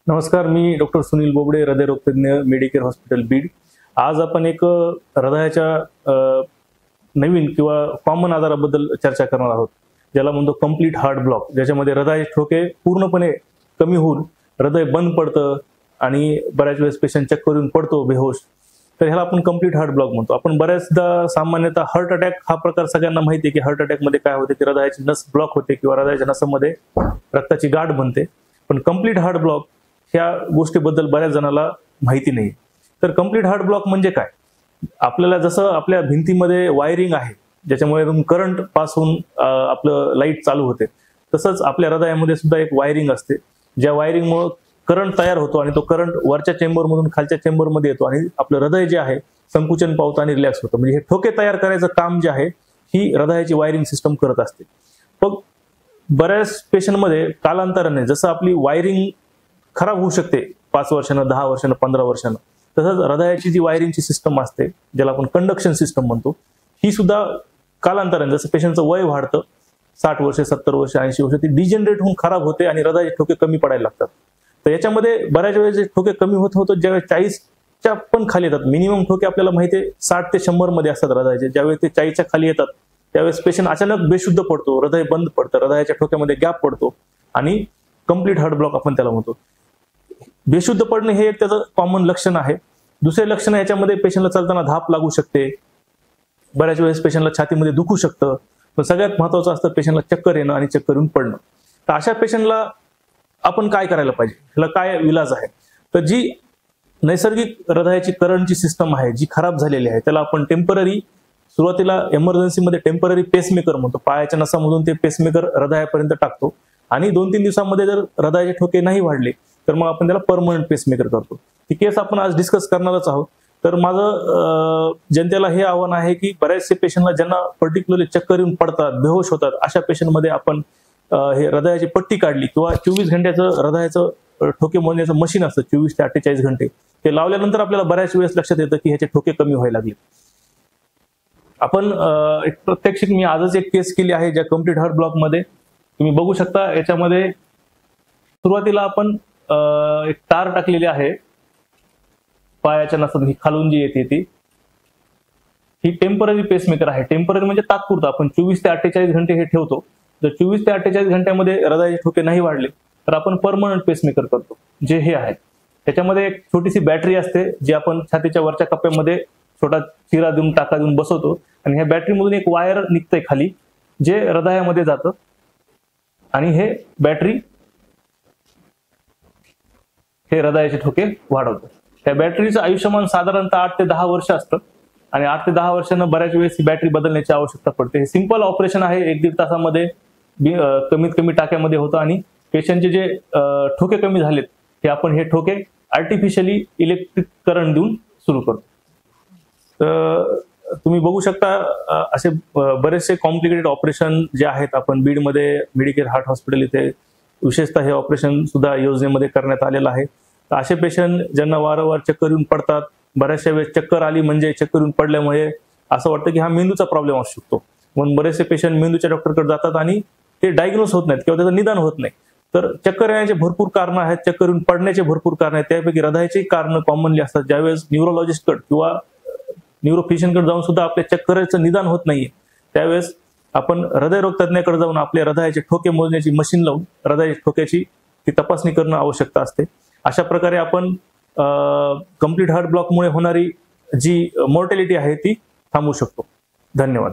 नमस्कार, मी डॉक्टर सुनील बोबडे, हृदयरोगतज्ञ, मेडिकेअर हॉस्पिटल बीड। आज आपण एक हृदयाच्या नवीन किंवा कॉमन आजाराबद्दल चर्चा करणार आहोत, ज्याला म्हणतो कंप्लीट हार्ट ब्लॉक, ज्याच्यामध्ये हृदयाचे ठोके पूर्णपणे कमी होऊन हृदय बंद पडतं आणि बऱ्याच वेळेस पेशंट चक्कर येऊन पडतो बेहोश। तर ह्याला आपण कंप्लीट हार्ट ब्लॉक म्हणतो। आपण बऱ्याचदा सामान्यतः हार्ट अटॅक हा प्रकार सगळ्यांना माहिती आहे की हार्ट अटॅक मध्ये काय होते की हृदयाची नस ब्लॉक होते किंवा हृदयाच्या नसामध्ये रक्ताची गाठ बनते। पण कंप्लीट हार्ट ब्लॉक ह्या गोष्टीबद्दल बऱ्याच जणांना माहिती नाही। तर कंप्लीट हार्ट ब्लॉक म्हणजे काय? आपल्याला जसं आपल्या भिंतीमध्ये वायरिंग आहे ज्याच्यामुळे करंट पास होऊन आपलं लाईट चालू होते, तसंच आपल्या हृदयामध्ये सुद्धा एक वायरिंग असते, ज्या वायरिंगमुळे करंट तयार होतो आणि तो करंट वरच्या चेंबरमधून खालच्या चेंबरमध्ये येतो आणि आपलं हृदय जे आहे संकुचन पावतं आणि रिलॅक्स होतं। म्हणजे हे ठोके तयार करायचं काम जे आहे ही हृदयाची वायरिंग सिस्टम करत असते। पण बऱ्याच पेशंटमध्ये कालांतराने जसं आपली वायरिंग खराब होऊ शकते 5 वर्षांना, 10 वर्षांना, 15 वर्षांना, तसंच हृदयाची जी वायरिंगची सिस्टम असते ज्याला आपण कंडक्शन सिस्टम म्हणतो, ही सुद्धा कालांतराने जसं पेशंटचं वय वाढतं 60 वर्ष, 70 वर्ष, 80 वर्ष, ती डिजनरेट होऊन खराब होते आणि हृदयाचे ठोके कमी पडायला लागतात। तर याच्यामध्ये बऱ्याच वेळेस ठोके कमी होत ज्यावेळेस 40च्या पण खाली येतात। मिनिमम ठोके आपल्याला माहिती आहे 60 ते 100 मध्ये असतात हृदयाचे। ज्यावेळेस ते 40च्या खाली येतात त्यावेळेस पेशंट अचानक बेशुद्ध पडतो, हृदय बंद पडतं, हृदयाच्या ठोक्यामध्ये गॅप पडतो आणि कंप्लीट हार्ट ब्लॉक आपण त्याला म्हणतो। बेशुद्ध पडणे हे एक त्याचं कॉमन लक्षण आहे। दुसरे लक्षण याच्यामध्ये पेशंटला चालताना धाप लागू शकते, बऱ्याच वेळेस पेशंटला छातीमध्ये दुखू शकतं, पण सगळ्यात महत्त्वाचं असतं पेशंटला चक्कर येणं आणि चक्कर येऊन पडणं। तर अशा पेशंटला आपण काय करायला पाहिजे, ह्याला काय इलाज आहे? तर जी नैसर्गिक हृदयाची करंटची सिस्टम आहे जी खराब झालेली आहे त्याला आपण टेम्पररी, सुरुवातीला इमर्जन्सीमध्ये टेम्पररी पेसमेकर म्हणतो। पायाच्या नसामधून ते पेसमेकर हृदयापर्यंत टाकतो आणि 2-3 दिवसांमध्ये जर हृदयाचे ठोके नाही वाढले तर मग आपण त्याला परमनंट पेसमेकर करतो। ती केस आपण आज डिस्कस करणारच आहोत। तर माझं जनतेला हे आव्हान आहे की बऱ्याचशे पेशंटला ज्यांना पर्टिक्युलरली चक्कर येऊन पडतात, बेहोश होतात, अशा पेशंटमध्ये आपण हे हृदयाची पट्टी काढली किंवा 24 घंट्याचं हृदयाचं ठोके मोजण्याचं मशीन असतं, 24 ते 48 घंटे, ते लावल्यानंतर आपल्याला बऱ्याच वेळेस लक्षात येतं की ह्याचे ठोके कमी व्हायला लागले। आपण एक प्रत्यक्षिक मी आजच एक केस केली आहे ज्या कंप्लीट हार्ट ब्लॉक मध्ये तुम्ही बघू शकता। याच्यामध्ये सुरुवातीला आपण एक तार टाकलेली आहे पायाच्या नसातून, ही खालून जी येते ही टेम्पररी पेसमेकर आहे। टेम्पररी म्हणजे तात्पुरतं, आपण 24 ते 48 घंटे हे ठेवतो। जर 24 ते 48 घंट्यामध्ये हृदयाचे ठोके नाही वाढले तर आपण परमनंट पेसमेकर करतो, जे हे आहे। त्याच्यामध्ये एक छोटीशी बॅटरी असते जी आपण छातीच्या वरच्या कप्प्यामध्ये छोटा चिरा देऊन, टाका देऊन बसवतो आणि ह्या बॅटरीमधून एक वायर निघतंय खाली जे हृदयामध्ये जातं आणि हे बॅटरी हे हृदयाचे ठोके वाढवतं। त्या बॅटरीचं आयुष्यमान साधारणतः 8 ते 10 वर्ष असतं आणि 8 ते 10 वर्षांना बऱ्याच वेळेस ही बॅटरी बदलण्याची आवश्यकता पडते। हे सिंपल ऑपरेशन आहे, 1-1.5 तासामध्ये कमीत कमी टाक्यामध्ये होतं आणि पेशंटचे जे ठोके कमी झालेत हे आपण हे ठोके आर्टिफिशियली इलेक्ट्रिक करंट देऊन सुरू करतो। तर तुम्ही बघू शकता असे बरेचसे कॉम्प्लिकेटेड ऑपरेशन जे आहेत आपण बीडमध्ये मेडिकेअर हार्ट हॉस्पिटल इथे विशेषतः हे ऑपरेशन सुद्धा योजनेमध्ये करण्यात आलेलं आहे। तर असे पेशंट ज्यांना वारंवार चक्कर येऊन पडतात, बऱ्याचशा वेळेस चक्कर आली म्हणजे चक्कर येऊन पडल्यामुळे असं वाटतं की हा मेंदूचा प्रॉब्लेम असू शकतो, म्हणून बरेचसे पेशंट मेंदूच्या डॉक्टरकडे जातात आणि ते डायग्नोज होत नाहीत किंवा त्याचं निदान होत नाही। तर चक्कर येण्याचे भरपूर कारणं आहेत, चक्कर येऊन पडण्याचे भरपूर कारणं आहेत, त्यापैकी हृदयाची कारणं कॉमनली असतात। ज्यावेळेस न्यूरोलॉजिस्टकडे किंवा न्यूरोफिशियनकडे जाऊन सुद्धा आपल्या चक्करचं निदान होत नाहीये त्यावेळेस आपण हृदयरोग तज्ञाकडे जाऊन आपले हृदयाचे ठोके मोजण्याची मशीन लावून हृदयाच्या ठोक्याची ती तपासणी करणं आवश्यकता असते। अशा प्रकारे आपण कंप्लीट हार्ट ब्लॉकमुळे होणारी जी मॉर्टॅलिटी आहे ती थांबवू शकतो। धन्यवाद।